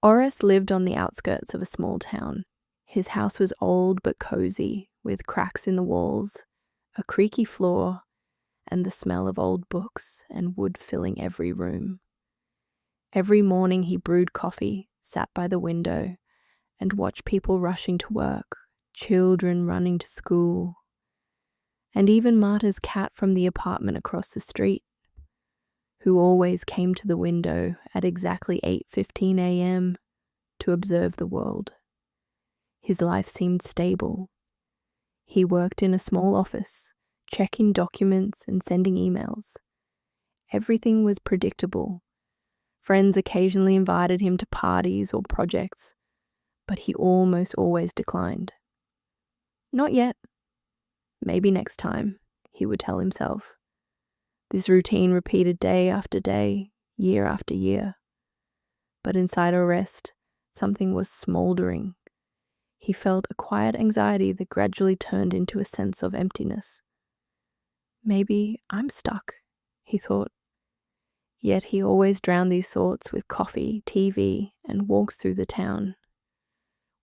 Orest lived on the outskirts of a small town. His house was old but cozy, with cracks in the walls, a creaky floor, and the smell of old books and wood filling every room. Every morning he brewed coffee, sat by the window, and watched people rushing to work, children running to school, and even Marta's cat from the apartment across the street, who always came to the window at exactly 8:15 a.m. to observe the world. His life seemed stable. He worked in a small office, checking documents and sending emails. Everything was predictable. Friends occasionally invited him to parties or projects, but he almost always declined. Not yet. Maybe next time, he would tell himself. This routine repeated day after day, year after year. But inside Orest, something was smoldering. He felt a quiet anxiety that gradually turned into a sense of emptiness. Maybe I'm stuck, he thought. Yet he always drowned these thoughts with coffee, TV, and walks through the town.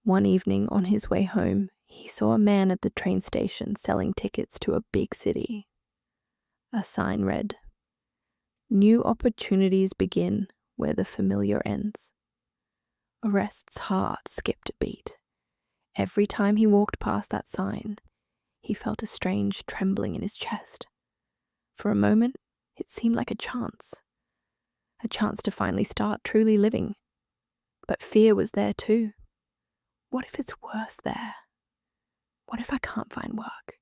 One evening on his way home, he saw a man at the train station selling tickets to a big city. A sign read, "New opportunities begin where the familiar ends." Orest's heart skipped a beat. Every time he walked past that sign, he felt a strange trembling in his chest. For a moment, it seemed like a chance to finally start truly living. But fear was there too. What if it's worse there? What if I can't find work?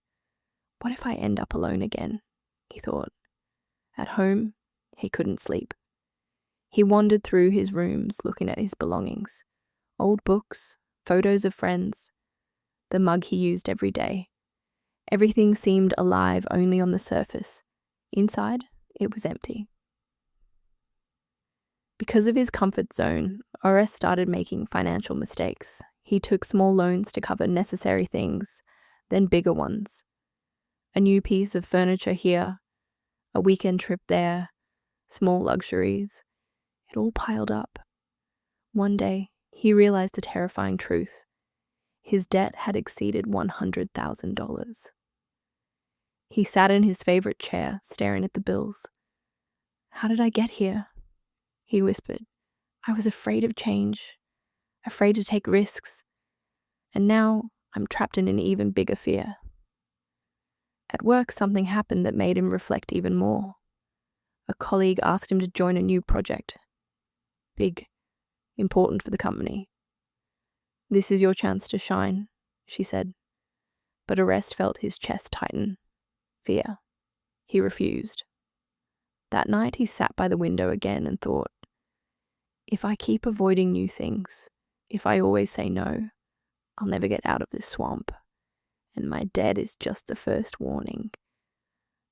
What if I end up alone again? He thought. At home, he couldn't sleep. He wandered through his rooms looking at his belongings. Old books, photos of friends, the mug he used every day. Everything seemed alive only on the surface. Inside, it was empty. Because of his comfort zone, Orest started making financial mistakes. He took small loans to cover necessary things, then bigger ones. A new piece of furniture here, a weekend trip there, small luxuries. It all piled up. One day, he realized the terrifying truth. His debt had exceeded $100,000. He sat in his favorite chair, staring at the bills. "How did I get here?" he whispered. "I was afraid of change, afraid to take risks, and now I'm trapped in an even bigger fear." At work, something happened that made him reflect even more. A colleague asked him to join a new project. Big, important for the company. "This is your chance to shine," she said. But Orest felt his chest tighten. Fear. He refused. That night he sat by the window again and thought, if I keep avoiding new things, if I always say no, I'll never get out of this swamp. And my debt is just the first warning.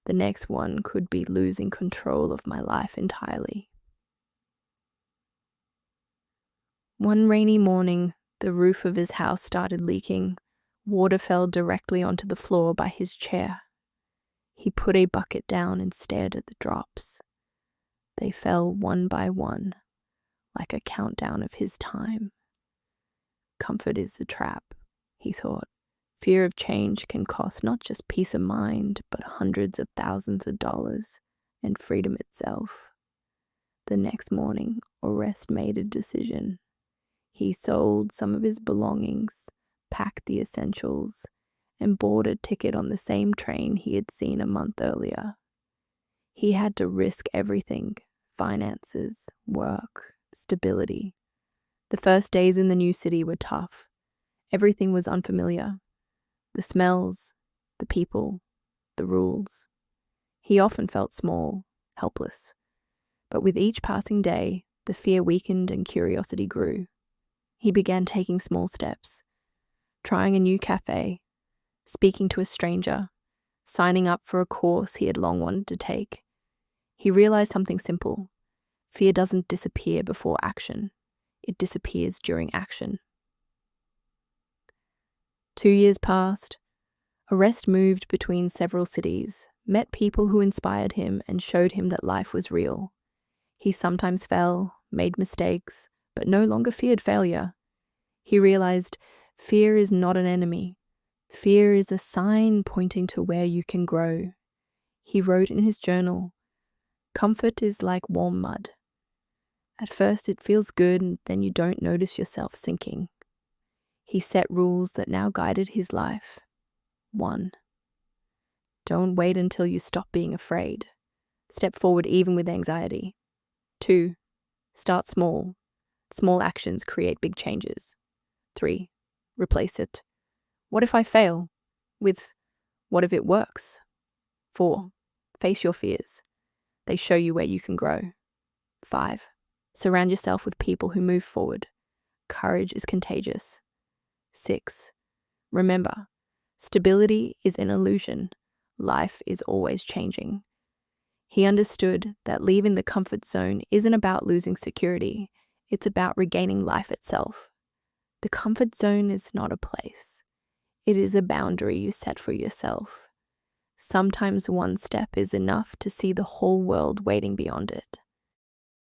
The next one could be losing control of my life entirely. One rainy morning, the roof of his house started leaking. Water fell directly onto the floor by his chair. He put a bucket down and stared at the drops. They fell one by one, like a countdown of his time. Comfort is a trap, he thought. Fear of change can cost not just peace of mind, but hundreds of thousands of dollars and freedom itself. The next morning, Orest made a decision. He sold some of his belongings, packed the essentials, and bought a ticket on the same train he had seen a month earlier. He had to risk everything: finances, work, stability. The first days in the new city were tough. Everything was unfamiliar. The smells, the people, the rules. He often felt small, helpless. But with each passing day, the fear weakened and curiosity grew. He began taking small steps, trying a new cafe, speaking to a stranger, signing up for a course he had long wanted to take. He realized something simple. Fear doesn't disappear before action. It disappears during action. 2 years passed. Orest moved between several cities, met people who inspired him and showed him that life was real. He sometimes fell, made mistakes, but no longer feared failure. He realized fear is not an enemy. Fear is a sign pointing to where you can grow. He wrote in his journal, "Comfort is like warm mud. At first it feels good, and then you don't notice yourself sinking." He set rules that now guided his life. 1. Don't wait until you stop being afraid. Step forward even with anxiety. 2. Start small. Small actions create big changes. 3. Replace it. What if I fail? With what if it works? 4. Face your fears. They show you where you can grow. 5. Surround yourself with people who move forward. Courage is contagious. 6. Remember, stability is an illusion. Life is always changing. He understood that leaving the comfort zone isn't about losing security. It's about regaining life itself. The comfort zone is not a place. It is a boundary you set for yourself. Sometimes one step is enough to see the whole world waiting beyond it.